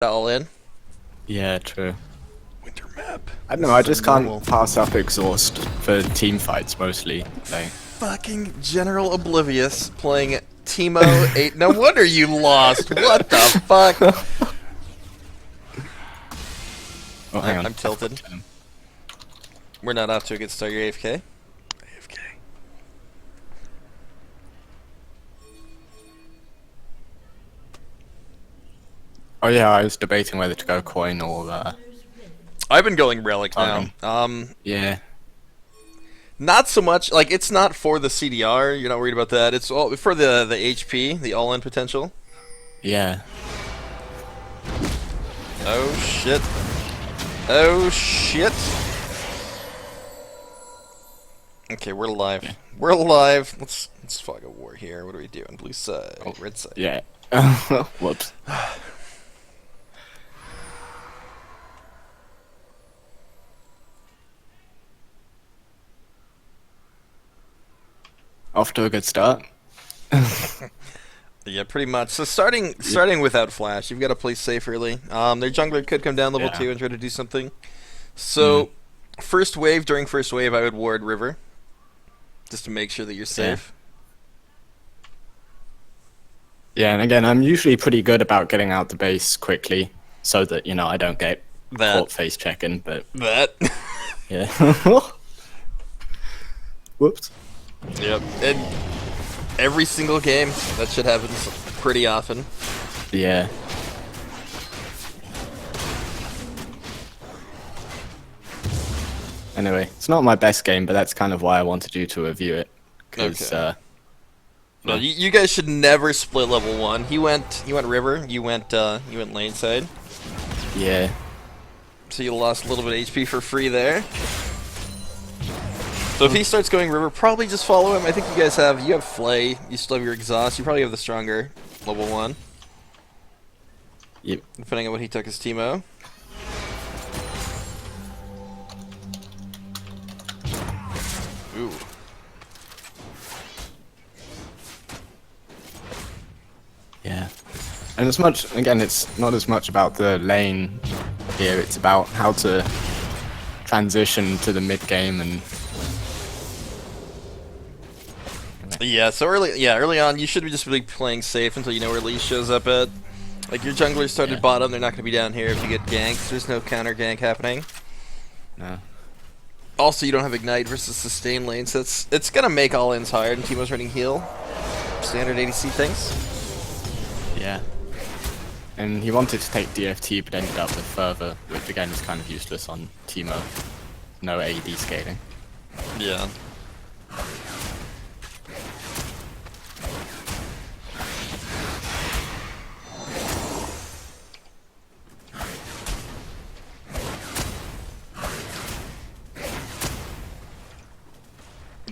all in. Yeah, true. Winter map. I don't know, I just can't pass up exhaust for team fights mostly. Like, Fucking General Oblivious playing Teemo 8. No wonder you lost. What the fuck? oh, hang on. I'm tilted. We're not off to a good start. You're AFK? AFK. Oh yeah, I was debating whether to go coin or I've been going Relic now. yeah. Not so much, like, it's not for the CDR, you're not worried about that. It's all for the HP, the all-in potential. Yeah. Oh shit. Oh shit. Okay, we're live. Yeah. We're live. Let's fog a war here. What are we doing? Blue side, red side. Yeah. Whoops. Off to a good start. Yeah, pretty much. So starting without Flash, you've got to play safe early. Their jungler could come down level 2 and try to do something. So, first wave, during first wave, I would ward River. Just to make sure that you're safe. Yeah, and again, I'm usually pretty good about getting out the base quickly, so that, you know, I don't get caught face checking, but... That. Yeah. Whoops. Yep. And every single game, that shit happens pretty often. Yeah. Anyway, it's not my best game, but that's kind of why I wanted you to review it. Cause, okay. No, you guys should never split level 1. He went river. You went lane side. Yeah. So you lost a little bit of HP for free there. So if he starts going river, probably just follow him. I think you guys have Flay. You still have your exhaust. You probably have the stronger level 1. Yep. Depending on what he took as Teemo. Ooh. Yeah. And as much, again, it's not as much about the lane here, it's about how to transition to the mid game and... Yeah, so early on, you should just be playing safe until you know where Lee shows up at. Like, your jungler started bottom, they're not going to be down here if you get ganked. There's no counter gank happening. No. Also, you don't have Ignite versus Sustain lane, so it's going to make all-ins hard, and Teemo's running heal. Standard ADC things. Yeah. And he wanted to take DFT, but ended up with Fervor, which again is kind of useless on Teemo. No AD scaling. Yeah.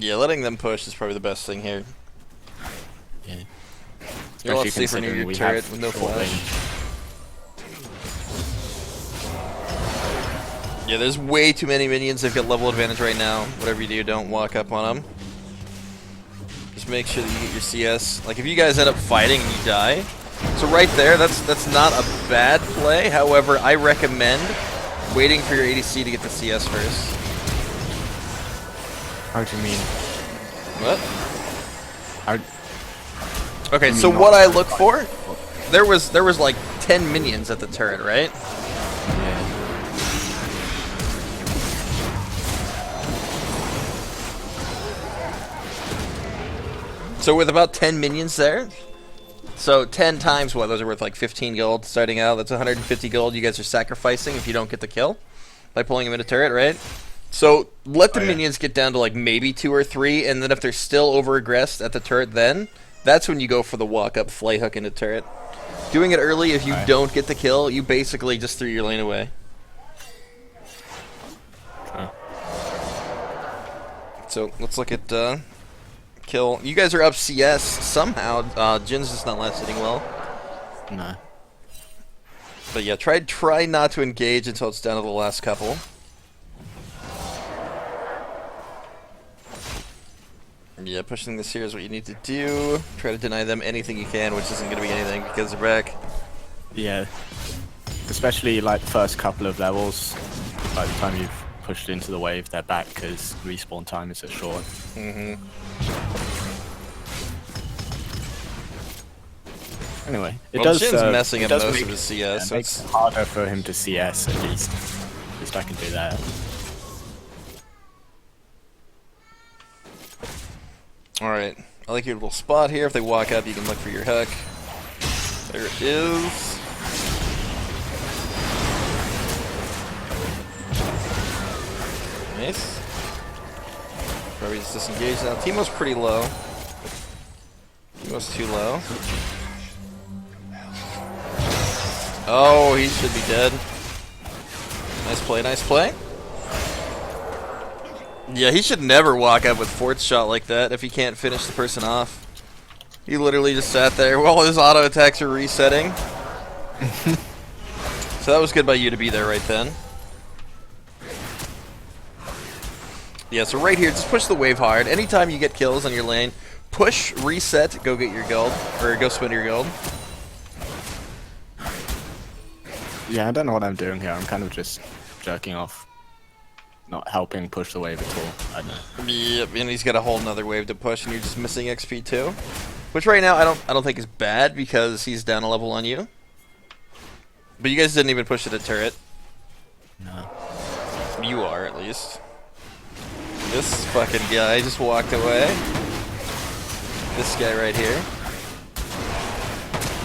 Yeah, letting them push is probably the best thing here. Yeah. You're a lot safer near your turret with no flash. Yeah, there's way too many minions. They've got level advantage right now. Whatever you do, don't walk up on them. Just make sure that you get your CS. Like, if you guys end up fighting and you die, so right there, that's not a bad play. However, I recommend waiting for your ADC to get the CS first. How do you mean? What? Okay, so what I look for, there was like 10 minions at the turret, right? Yeah. So with about 10 minions there, so 10 times what? Those are worth like 15 gold starting out. That's 150 gold you guys are sacrificing if you don't get the kill by pulling them in a turret, right? So let the minions get down to like maybe 2 or 3, and then if they're still over-aggressed at the turret, then that's when you go for the walk-up flay hook into turret. Doing it early, if you don't get the kill, you basically just threw your lane away. So let's look at kill. You guys are up CS somehow. Jin's just not last sitting well. No. But yeah, try not to engage until it's down to the last couple. Yeah, pushing this here is what you need to do. Try to deny them anything you can, which isn't going to be anything because they're back. Yeah. especially like the first couple of levels. By the time you've pushed into the wave, they're back because respawn time is so short. Anyway, it Well, does. Jin's messing it up does most make, of his CS, yeah, so it makes it's it harder for him to CS at least. At least I can do that. alright. I like your little spot here. If they walk up, you can look for your hook. There it is. Nice. Probably just disengaged now. Teemo's pretty low. Teemo's too low. Oh, he should be dead. Nice play, nice play. Yeah, he should never walk up with fourth shot like that if he can't finish the person off. He literally just sat there while his auto attacks are resetting. So that was good by you to be there right then. Yeah, so right here, just push the wave hard. Anytime you get kills on your lane, push, reset, go get your gold, or go spend your gold. Yeah, I don't know what I'm doing here. I'm kind of just jerking off, not helping push the wave at all. I don't know. Yep, and he's got a whole nother wave to push, and you're just missing XP too. Which right now I don't think is bad because he's down a level on you. But you guys didn't even push to the turret. No. You are at least. This fucking guy just walked away. This guy right here.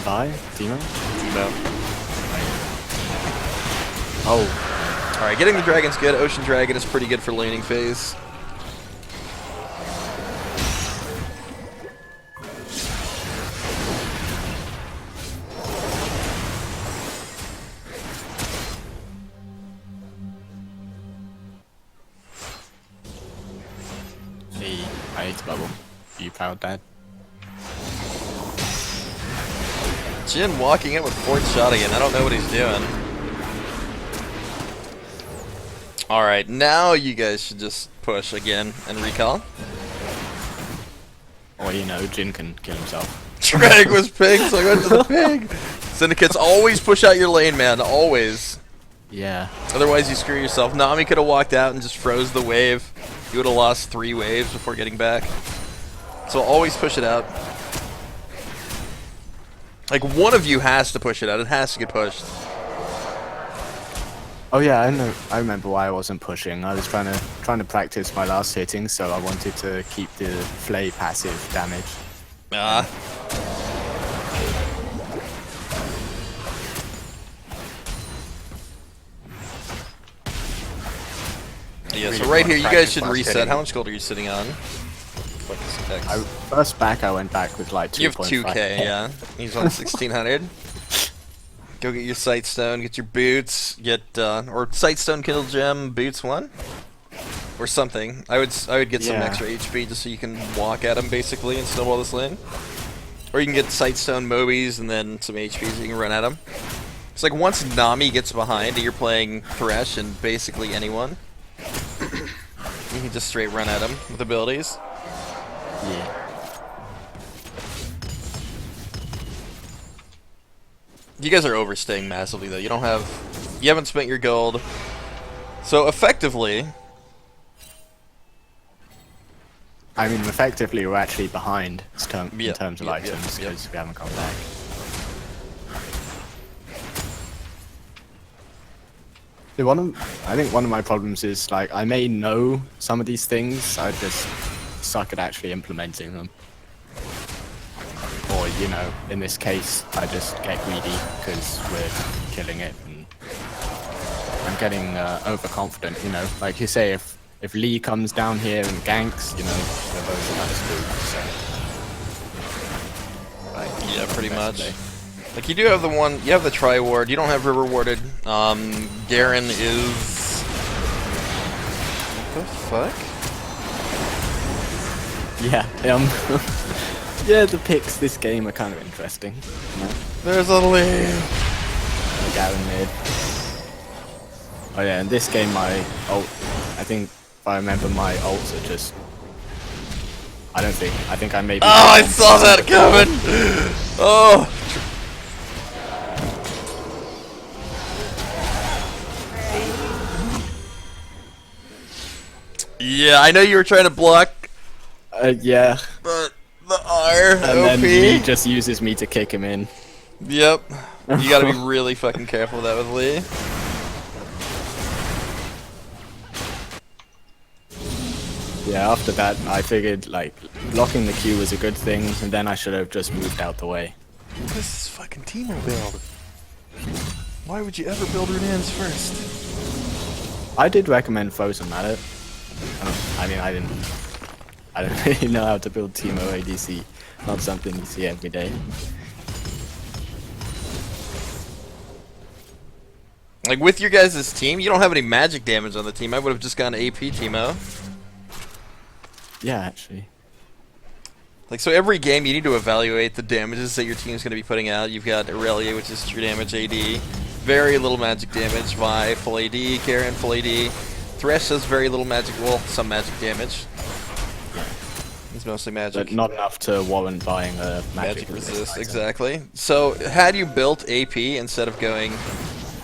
Bye, Timo. Timo. Oh. Alright, getting the dragon's good. Ocean Dragon is pretty good for laning phase. I ate bubble. You proud, Dad? Jin walking in with fourth shot again. I don't know what he's doing. Alright, now you guys should just push again and recall. Or, you know, Jin can kill himself. Drag was pig, so I went to the pig. Syndicates, always push out your lane, man. Always. Yeah. Otherwise, you screw yourself. Nami could have walked out and just froze the wave. You would have lost 3 waves before getting back. So always push it out. Like, one of you has to push it out. It has to get pushed. Oh yeah, I know. I remember why I wasn't pushing. I was trying to practice my last hitting, so I wanted to keep the flay passive damage. Ah. Yeah, so right here, you guys should reset. How much gold are you sitting on? First back, I went back with like 2.5. You have 2k, yeah. He's on 1600. Go get your Sightstone, get your boots, get or Sightstone Kindle Gem, boots 1, or something. I would get some extra HP just so you can walk at him basically and snowball this lane. Or you can get Sightstone Mobies and then some HP so you can run at him. It's like once Nami gets behind, you're playing Thresh and basically anyone. You can just straight run at him with abilities. Yeah. You guys are overstaying massively though. You haven't spent your gold. So effectively, I mean, effectively, we're actually behind in terms of items because we haven't gone back. I think one of my problems is, like, I may know some of these things, I just suck at actually implementing them. Or, you know, in this case, I just get greedy because we're killing it, and I'm getting overconfident, you know. Like you say, if Lee comes down here and ganks, you know, we're both kind of screwed, so... yeah, pretty much. Like, you do have the one, you have the Tri-Ward, you don't have River Warded. Garen is... What the fuck? Yeah, yeah, the picks this game are kind of interesting. You know? There's a Lee! Garen mid. Oh yeah, in this game my ult, I think, if I remember, my ults are just... I think I maybe... Oh, I saw that coming! Oh! Yeah, I know you were trying to block, Yeah. but the R, And then Lee just uses me to kick him in. Yep. You gotta be really fucking careful with that with Lee. Yeah, after that, I figured, like, blocking the Q was a good thing, and then I should have just moved out the way. This is fucking Teemo build. Why would you ever build Runans first? I did recommend Frozen Mallet. I mean, I don't really know how to build Teemo ADC. Not something you see every day. Like, with your guys' team, you don't have any magic damage on the team. I would have just gone AP Teemo. Yeah, actually. Like, so every game you need to evaluate the damages that your team's going to be putting out. You've got Aurelia, which is true damage AD. Very little magic damage. Vi, full AD. Garen, full AD. Thresh does very little magic, well, some magic damage. It's mostly magic. But not enough to warrant buying a magic resist, item. exactly. So, had you built AP instead of going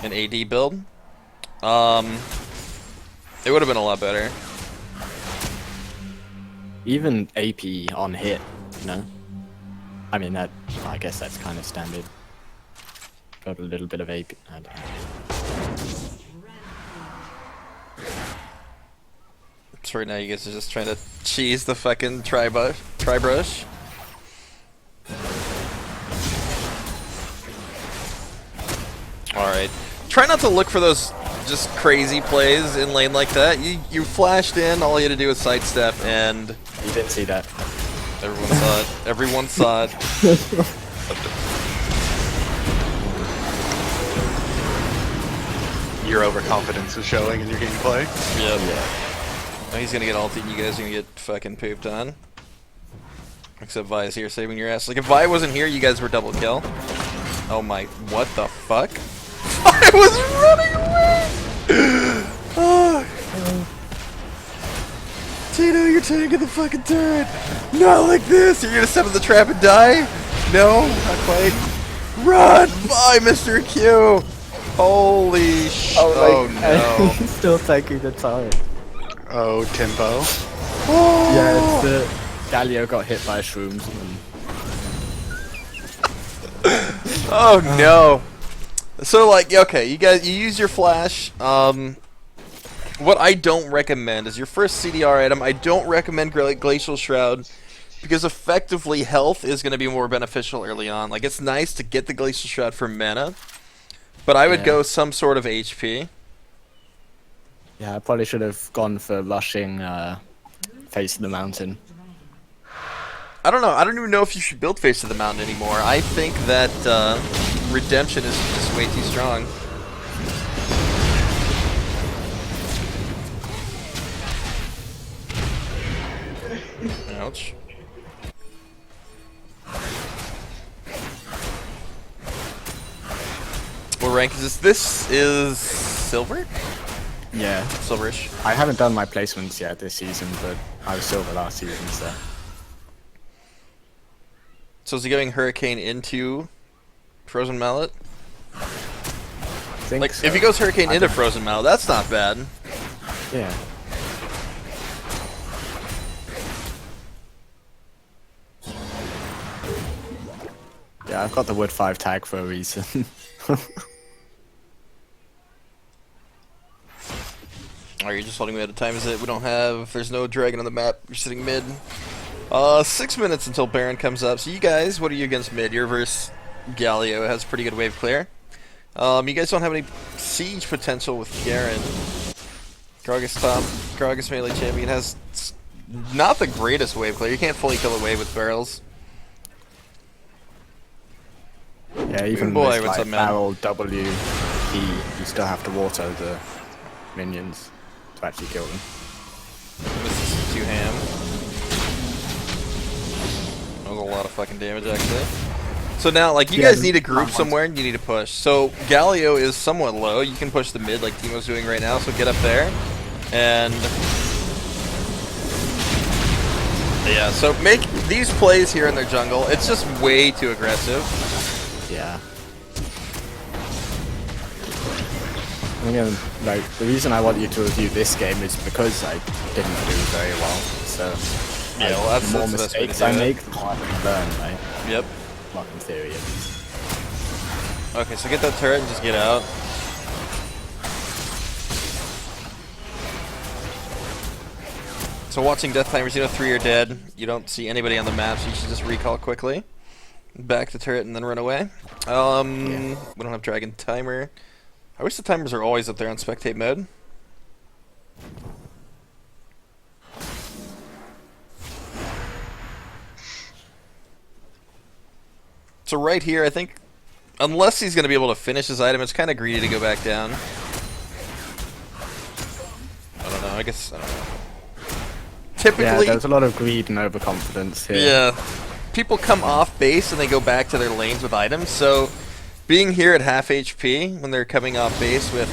an AD build, it would have been a lot better. Even AP on hit, you know? I mean, I guess that's kind of standard. Got a little bit of AP. I don't know. So right now you guys are just trying to cheese the fucking tri-brush. Alright. Try not to look for those just crazy plays in lane like that. You flashed in, all you had to do was sidestep, and You didn't see that. everyone saw it. Everyone saw it. Your overconfidence is showing in your gameplay. Yep. Now he's gonna get ulted and you guys are gonna get fucking pooped on. Except Vi's here saving your ass. Like, if Vi wasn't here, you guys were double kill. Oh my, what the fuck? I was running away! Oh. Tito, you're taking the fucking turret! Not like this! You're gonna set up the trap and die? No, not quite. Run! Bye, Mr. Q! Holy sh- oh no. He's still taking the turret. Oh, Timbo. Oh. Yeah, it's the Galio got hit by shrooms and Oh no. So, like, okay, you use your flash. What I don't recommend is your first CDR item. I don't recommend Glacial Shroud because effectively health is going to be more beneficial early on. Like, it's nice to get the Glacial Shroud for mana, but I would go some sort of HP. yeah, I probably should have gone for rushing Face of the Mountain. I don't know. I don't even know if you should build Face of the Mountain anymore. I think that Redemption is just way too strong. Ouch. What rank is this? This is silver? Yeah. Silverish. I haven't done my placements yet this season, but I was silver last season, so. So is he going Hurricane into Frozen Mallet? I think Like, so. if he goes Hurricane I into don't- Frozen Mallet, that's not bad. Yeah. Yeah, I've got the Wood 5 tag for a reason. Are you just holding me at a time? Is it? We don't have. There's no dragon on the map. You're sitting mid. 6 minutes until Baron comes up. So you guys, what are you against mid? You're versus Galio. It has pretty good wave clear. You guys don't have any siege potential with Garen. Gragas top. Gragas melee champion has not the greatest wave clear. You can't fully kill a wave with barrels. Yeah, even Boy, with what's like up, man? barrel WE, you still have to water the minions to actually kill them. This is too ham. That was a lot of fucking damage, actually. So now, like, you Yeah, guys need a group not somewhere and you need to push. So Galio is somewhat low. You can push the mid like Teemo's doing right now, so get up there. And yeah, so make these plays here in their jungle. It's just way too aggressive. Yeah. And again, like, the reason I want you to review this game is because I didn't do very well. So, Yeah, well, that's the more the best way to mistakes do I it. make, the more I can learn, right? Yep. Well, in theory, at least. Okay, so get that turret and just get out. So watching death timers, you know 3 are dead. You don't see anybody on the map, so you should just recall quickly. Back the turret and then run away. We don't have dragon timer. I wish the timers are always up there on spectate mode. So right here, I think, unless he's going to be able to finish his item, it's kind of greedy to go back down. I don't know, I guess, I don't know. Typically, Yeah, there's a lot of greed and overconfidence here. yeah, people come off base and they go back to their lanes with items, so being here at half HP when they're coming off base with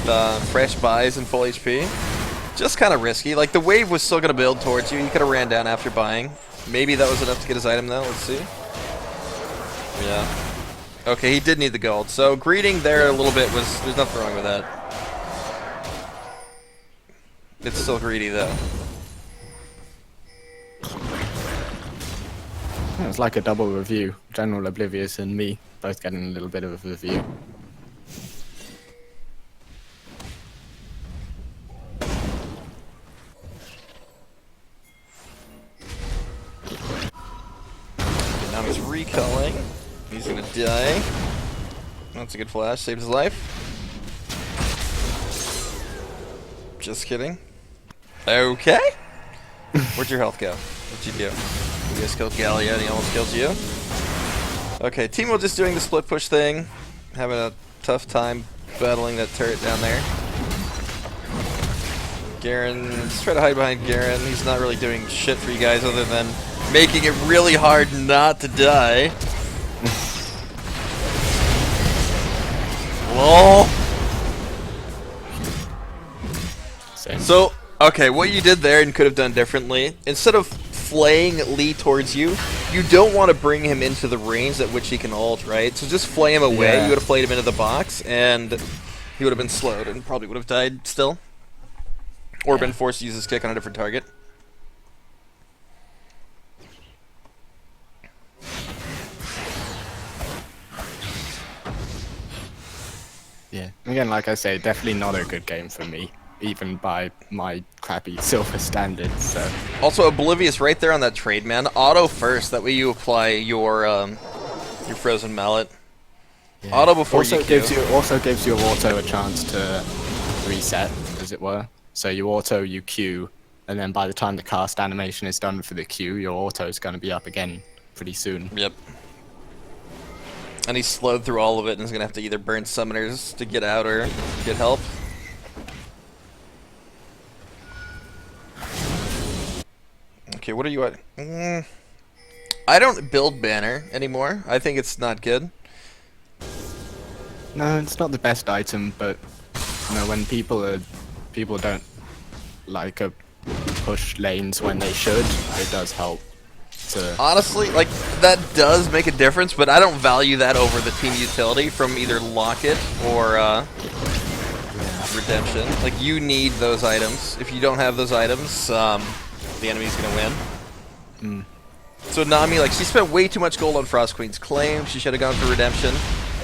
fresh buys and full HP, just kind of risky. Like, the wave was still going to build towards you. You could have ran down after buying. Maybe that was enough to get his item, though. Let's see. Yeah. Okay, he did need the gold. So, greeting there a little bit was... There's nothing wrong with that. It's still greedy, though. Yeah, it's like a double review. General Oblivious and me both getting a little bit of a review. Now he's recalling. He's gonna die. That's a good flash. Saved his life. Just kidding. Okay. Where'd your health go? What'd you do? You just killed Gallia and he almost killed you. Okay, Teemo just doing the split push thing. Having a tough time battling that turret down there. Garen, let's try to hide behind Garen. He's not really doing shit for you guys other than making it really hard not to die. Lol. Same. So, okay, what you did there and could have done differently, instead of flaying Lee towards you, you don't want to bring him into the range at which he can ult, right? So just flay him away. Yeah. You would have flayed him into the box, and he would have been slowed and probably would have died still. Or been forced to use his kick on a different target. Yeah. Again, like I say, definitely not a good game for me, even by my crappy silver standards. So. Also, Oblivious right there on that trade, man. Auto first, that way you apply your frozen mallet. Yeah. Auto before also you gives Q. you also gives your auto a chance to reset, as it were. So you auto, you Q, and then by the time the cast animation is done for the Q, your auto is going to be up again pretty soon. Yep. And he's slowed through all of it and is going to have to either burn summoners to get out or get help. Okay, what are you at? I don't build banner anymore. I think it's not good. No, it's not the best item, but you know, when people don't like push lanes when they should, it does help. Honestly, like, that does make a difference, but I don't value that over the team utility from either Locket or Redemption. Like, you need those items. If you don't have those items, the enemy's gonna win. Mm. So Nami, like, she spent way too much gold on Frost Queen's claim. She should have gone for Redemption.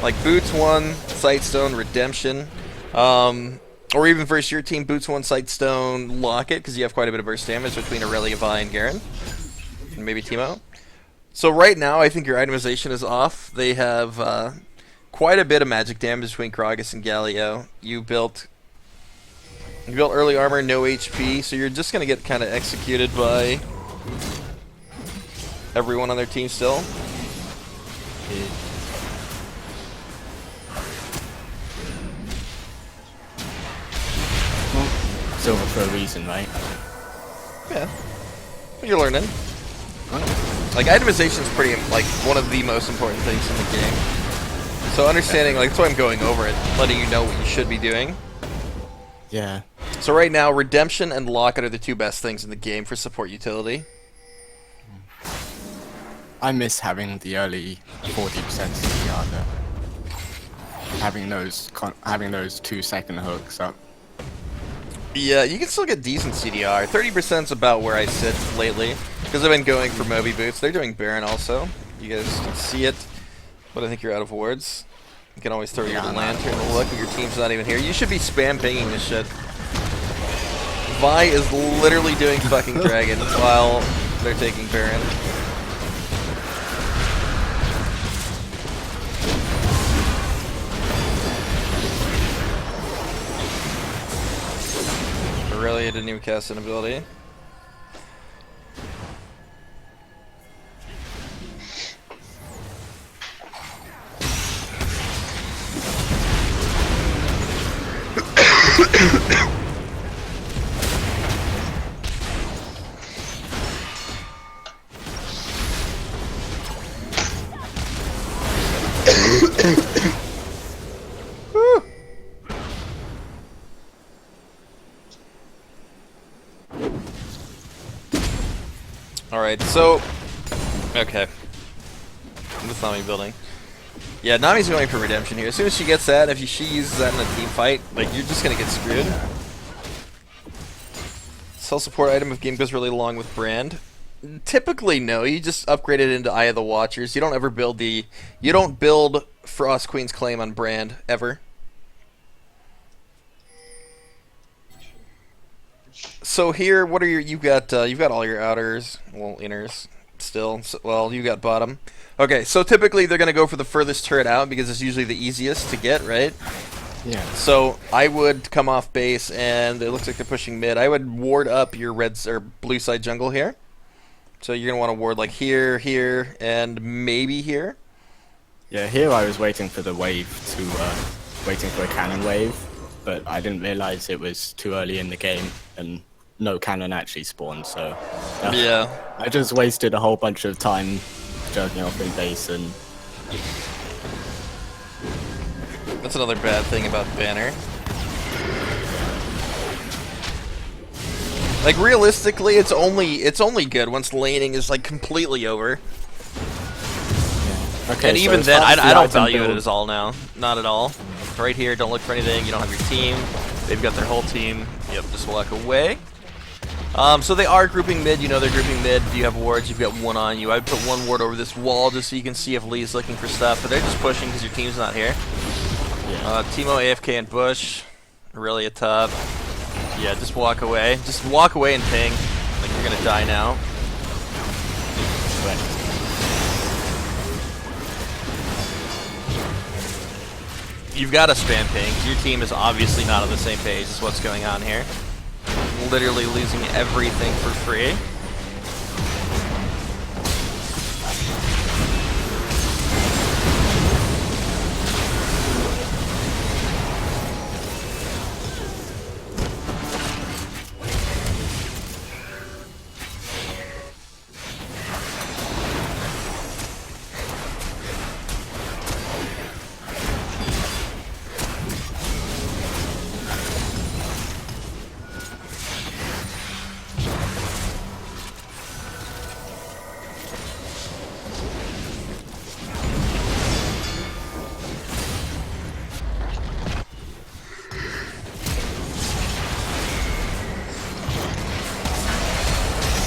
Like, Boots 1, Sightstone, Redemption. Or even versus your team, Boots 1, Sightstone, Locket, because you have quite a bit of burst damage between Aurelia, Vi, and Garen. And maybe Teemo. So right now, I think your itemization is off. They have quite a bit of magic damage between Gragas and Galio. You built early armor, no HP, so you're just gonna get kind of executed by everyone on their team still. Silver for a reason, right? Yeah, you're learning. Like, itemization is pretty, like, one of the most important things in the game. So understanding, like, that's why I'm going over it, letting you know what you should be doing. Yeah. So right now, Redemption and Locket are the two best things in the game for support utility. I miss having the early 40% CPR though. having those 2-second hooks up. Yeah, you can still get decent CDR. 30% is about where I sit lately, because I've been going for Moby boots. They're doing Baron also. You guys can see it, but I think you're out of wards. You can always throw your lantern to look, but your team's not even here. You should be spam pinging this shit. Vi is literally doing fucking dragon while they're taking Baron. Really, I didn't even cast an ability. Alright, so... Okay. This Nami building. Yeah, Nami's going for redemption here. As soon as she gets that, if she uses that in a team fight, like, you're just gonna get screwed. Sell support item if game goes really long with brand. Typically, no. You just upgrade it into Eye of the Watchers. You don't ever build the... You don't build Frost Queen's Claim on brand, ever. So here, what are your... You've got all your outers, well, inners, still. So, well, you got bottom. Okay, so typically they're going to go for the furthest turret out because it's usually the easiest to get, right? Yeah. So I would come off base, and it looks like they're pushing mid. I would ward up your red or blue side jungle here. So you're going to want to ward like here, here, and maybe here. Yeah, here I was waiting for the wave to, waiting for a cannon wave, but I didn't realize it was too early in the game, and no cannon actually spawned, so... Yeah. I just wasted a whole bunch of time jerking off in base, and... That's another bad thing about Banner. Like, realistically, it's only good once laning is, like, completely over. Yeah. Okay, And so even as then, far as I the don't item value build- it as all now. Not at all. Right here, don't look for anything. You don't have your team. They've got their whole team. Yep, just walk away. So they are grouping mid. You know they're grouping mid. If you have wards, you've got one on you. I'd put one ward over this wall just so you can see if Lee's looking for stuff. But they're just pushing because your team's not here. Yeah. Teemo, AFK, and Bush. Really a top. Yeah, just walk away. Just walk away and ping. Like you're gonna die now. You've got to spam ping. Your team is obviously not on the same page as what's going on here. Literally losing everything for free.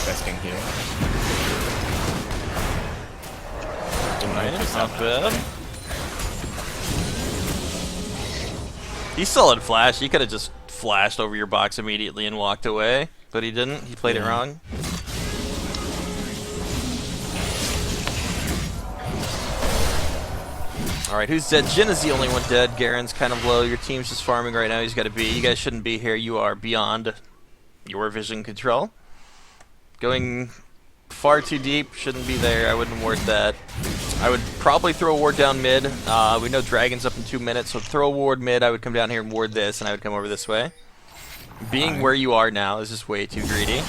Interesting here. Nice, not bad. He still had flash. He could have just flashed over your box immediately and walked away, but he didn't. He played it wrong. Alright, who's dead? Jhin is the only one dead. Garen's kind of low. Your team's just farming right now. He's got to be. You guys shouldn't be here. You are beyond your vision control. Going far too deep. Shouldn't be there. I wouldn't ward that. I would probably throw a ward down mid. We know Dragon's up in 2 minutes, so throw a ward mid. I would come down here and ward this, and I would come over this way. Being where you are now is just way too greedy.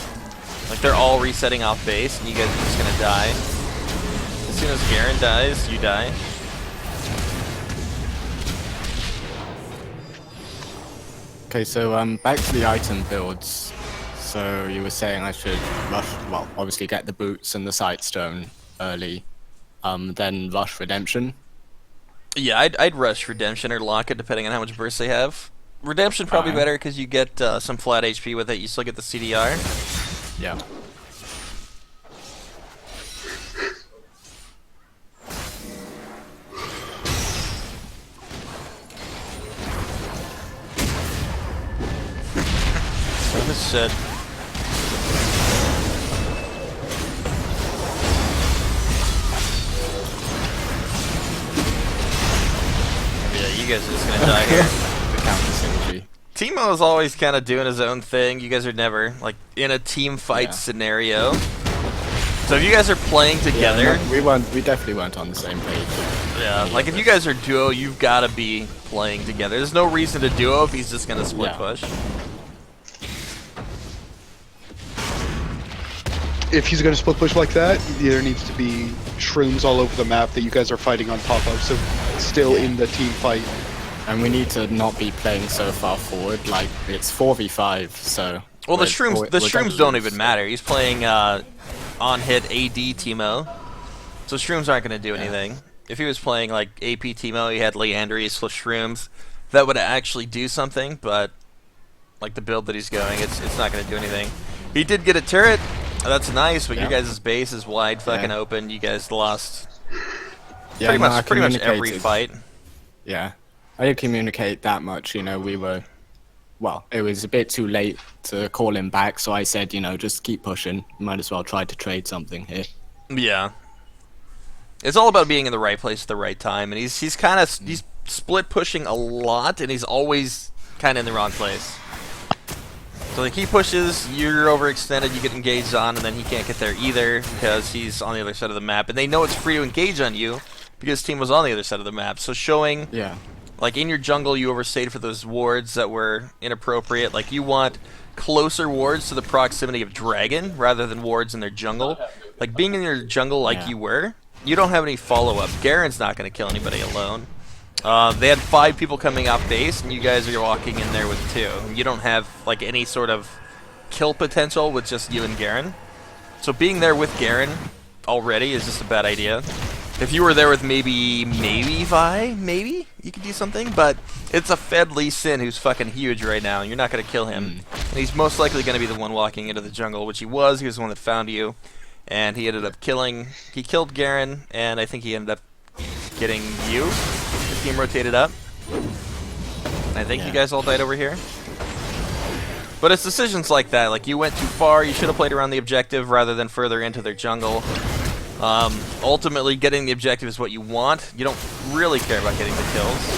Like, they're all resetting off base, and you guys are just going to die. As soon as Garen dies, you die. Okay, so back to the item builds. So you were saying I should rush, well, obviously get the boots and the sightstone early, then rush redemption. Yeah, I'd rush Redemption or Lock It depending on how much burst they have. Redemption probably better because you get some flat HP with it. You still get the CDR. Yeah. This shit. Yeah, you guys are just gonna die here. The counter synergy. Timo is always kind of doing his own thing. You guys are never like in a team fight scenario. So if you guys are playing together, Yeah, no, we definitely weren't on the same page. yeah, like if you guys are duo, you've got to be playing together. There's no reason to duo if he's just gonna split push. If he's going to split push like that, there needs to be shrooms all over the map that you guys are fighting on top of, so still in the team fight. And we need to not be playing so far forward. Like it's 4v5, so. Well, the we're shrooms gonna don't lose. even matter. He's playing on hit AD Timo, so shrooms aren't gonna do anything. If he was playing like AP Timo, he had Leandries plus shrooms, that would actually do something. But like the build that he's going, it's not gonna do anything. He did get a turret. That's nice, but your guys' base is wide fucking open. You guys lost pretty much every fight. Yeah, I didn't communicate that much. You know, we were, well, it was a bit too late to call him back, so I said, you know, just keep pushing. Might as well try to trade something here. Yeah, it's all about being in the right place at the right time, and he's kind of he's split pushing a lot, and he's always kind of in the wrong place. So like he pushes, you're overextended, you get engaged on, and then he can't get there either because he's on the other side of the map. And they know it's free to engage on you because team was on the other side of the map. So showing, like in your jungle, you overstayed for those wards that were inappropriate. Like you want closer wards to the proximity of Dragon rather than wards in their jungle. Like being in your jungle like you were, you don't have any follow-up. Garen's not going to kill anybody alone. They had 5 people coming off base, and you guys are walking in there with 2. You don't have like any sort of kill potential with just you and Garen. So being there with Garen already is just a bad idea. If you were there with maybe Vi, maybe you could do something, but it's a fed Lee Sin who's fucking huge right now, and you're not going to kill him. And he's most likely going to be the one walking into the jungle, which he was. He was the one that found you, and he ended up killing. He killed Garen, and I think he ended up getting you. The team rotated up. I think you guys all died over here. But it's decisions like that. Like, you went too far. You should have played around the objective rather than further into their jungle. Ultimately, getting the objective is what you want. You don't really care about getting the kills.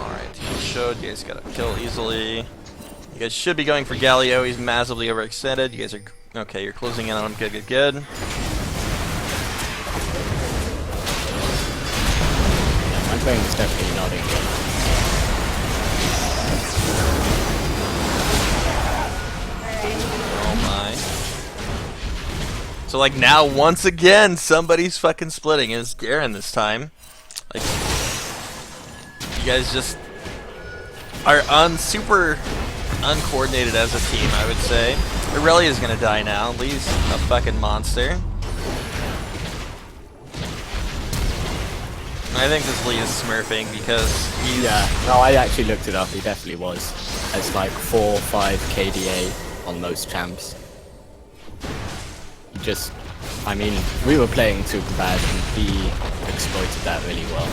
Alright, he showed you guys got a kill easily. You guys should be going for Galio. He's massively overextended. You guys are... Okay, you're closing in on him. Good, good, good. My playing is definitely not in good. Oh my. So like now once again somebody's fucking splitting. It's Garen this time. Like you guys just are super uncoordinated as a team, I would say. Irelia is gonna die now. Lee's a fucking monster. I think this Lee is smurfing because he's... Yeah, no, I actually looked it up. He definitely was. It's like 4 or 5 KDA on most champs. Just, I mean, we were playing super bad and he exploited that really well.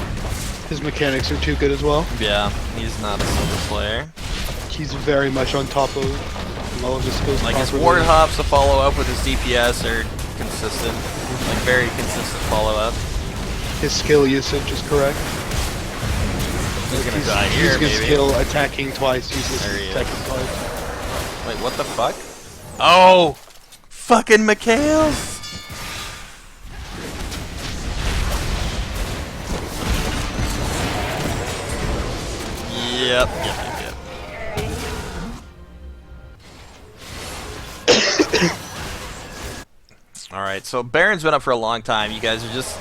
His mechanics are too good as well. Yeah, he's not a simple player. He's very much on top of all of his skills. Like his properly. ward hops to follow up with his DPS are consistent. Like very consistent follow up. His skill usage is correct. He's gonna die here, using his maybe. skill, attacking twice, uses There he is. attacking twice. Wait, what the fuck? Oh! Fucking Mikhails! Yep. Alright, so Baron's been up for a long time. You guys are just...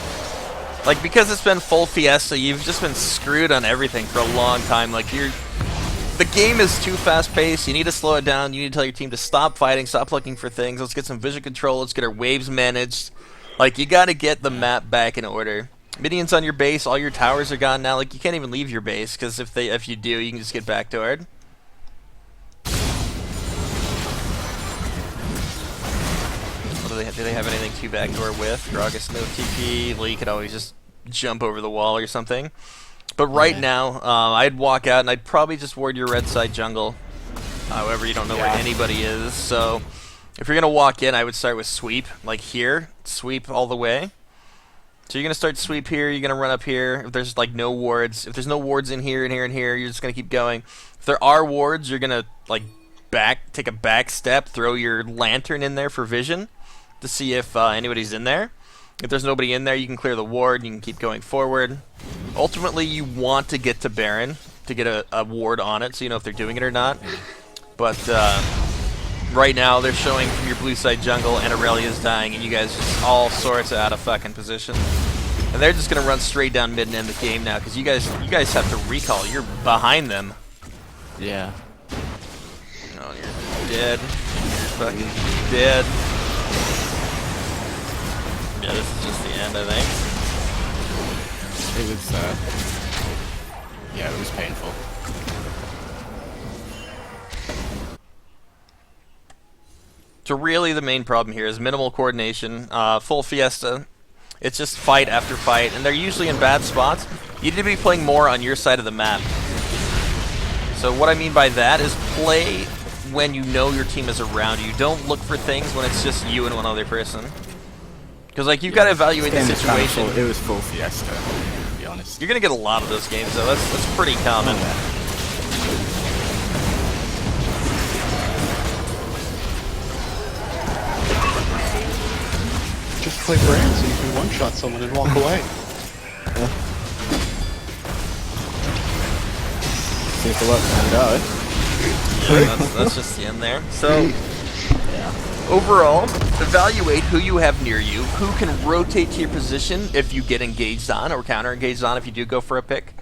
Like, because it's been full Fiesta, you've just been screwed on everything for a long time. Like, you're... The game is too fast-paced. You need to slow it down. You need to tell your team to stop fighting, stop looking for things. Let's get some vision control. Let's get our waves managed. Like, you gotta get the map back in order. Minions on your base, all your towers are gone now. Like, you can't even leave your base, because if you do, you can just get backdoored. Do they have anything to backdoor with? Gragas no TP. Lee could always just jump over the wall or something. But right now, I'd walk out and I'd probably just ward your red side jungle. However, you don't know where anybody is. So if you're going to walk in, I would start with sweep. Like here, sweep all the way. So you're going to start sweep here, you're going to run up here. If there's like no wards, if there's no wards in here and here and here, you're just going to keep going. If there are wards, you're going to like take a back step, throw your lantern in there for vision to see if anybody's in there. If there's nobody in there, you can clear the ward, you can keep going forward. Ultimately, you want to get to Baron to get a ward on it, so you know if they're doing it or not. But right now, they're showing from your blue side jungle, and Aurelia's dying, and you guys just all sorts of out of fucking position. And they're just gonna run straight down mid and end the game now, because you guys have to recall. You're behind them. Yeah. Oh, you're dead. You're fucking dead. Yeah, this is just the end, I think. It was, yeah, it was painful. So really the main problem here is minimal coordination, full fiesta. It's just fight after fight, and they're usually in bad spots. You need to be playing more on your side of the map. So what I mean by that is play when you know your team is around you. Don't look for things when it's just you and one other person. Because like you've got to evaluate the situation. It was full fiesta, to be honest. You're gonna get a lot of those games though. That's pretty common. Just play Brand so you can one-shot someone and walk away. Seems to work and go. Yeah, that's just the end there. So overall, evaluate who you have near you, who can rotate to your position if you get engaged on, or counter-engaged on if you do go for a pick.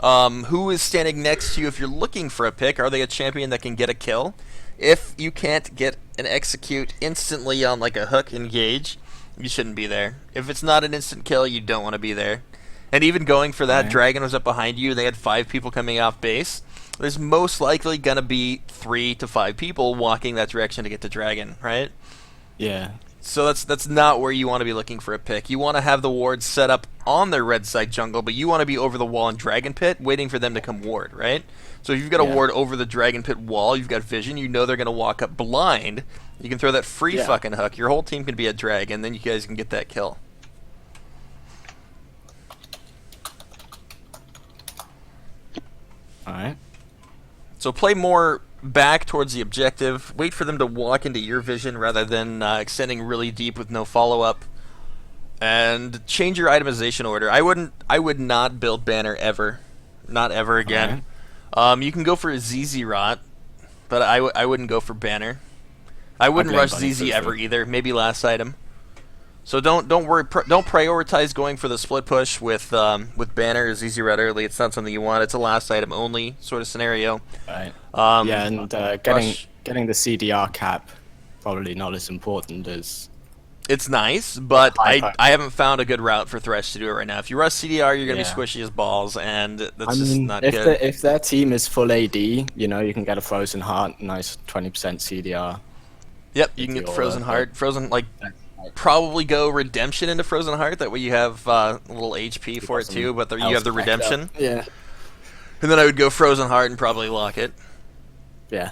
Who is standing next to you if you're looking for a pick? Are they a champion that can get a kill? If you can't get an execute instantly on like a hook engage, you shouldn't be there. If it's not an instant kill, you don't want to be there. And even going for that, Dragon was up behind you, they had 5 people coming off base. There's most likely going to be 3 to 5 people walking that direction to get to Dragon, right? Yeah. So that's not where you want to be looking for a pick. You want to have the wards set up on their red side jungle, but you want to be over the wall in Dragon Pit waiting for them to come ward, right? So if you've got a ward over the Dragon Pit wall, you've got vision, you know they're going to walk up blind, you can throw that free fucking hook, your whole team can be a dragon, then you guys can get that kill. Alright. So play more back towards the objective. Wait for them to walk into your vision rather than extending really deep with no follow-up. And change your itemization order. I would not build banner ever. Not ever again. You can go for a ZZ Rot, but I wouldn't go for banner. I wouldn't rush ZZ ever either. Maybe last item. So don't worry. Don't prioritize going for the split push with banner or ZZ Red early. It's not something you want. It's a last item only sort of scenario. Right. Yeah, and getting the CDR cap probably not as important as. It's nice, but I haven't found a good route for Thresh to do it right now. If you rush CDR, you're gonna be squishy as balls, and that's just not good. If their team is full AD, you know you can get a Frozen Heart, nice 20% CDR. Yep, you can get the Frozen Heart. Frozen, like, probably go Redemption into Frozen Heart. That way you have a little HP for it too, but you have the Redemption. Yeah. And then I would go Frozen Heart and probably lock it. Yeah.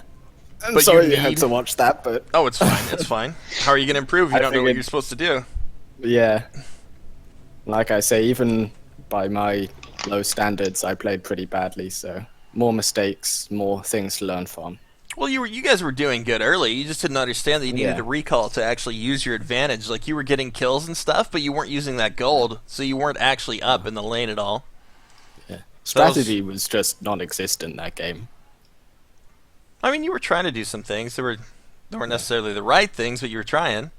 I'm But sorry you you had need- to watch that, but Oh, it's fine. It's fine. How are you going to improve if you don't know what figured- you're supposed to do? yeah. Like I say, even by my low standards, I played pretty badly, so more mistakes, more things to learn from. Well, you guys were doing good early. You just didn't understand that you needed Yeah. to recall to actually use your advantage. Like, you were getting kills and stuff, but you weren't using that gold, so you weren't actually up in the lane at all. Yeah. Strategy was just non-existent that game. I mean, you were trying to do some things. They weren't necessarily the right things, but you were trying.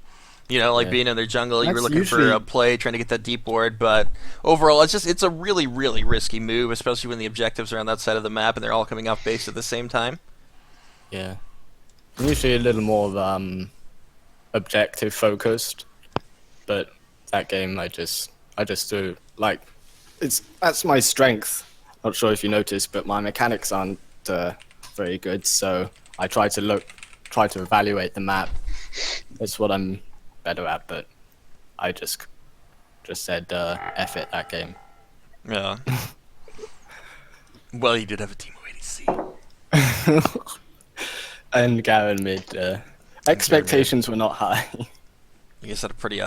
You know, like being in their jungle, you were That's looking for usually- a play, trying to get that deep board, but overall, it's a really, really risky move, especially when the objectives are on that side of the map and they're all coming off base at the same time. Yeah. I'm usually a little more objective focused, but that game I I just do like that's my strength. Not sure if you noticed, but my mechanics aren't very good. So I try to evaluate the map. That's what I'm better at. But I just said F it that game. Yeah. Well, you did have a team of ADC. And Garen mid. Expectations were not high. You guys had a pretty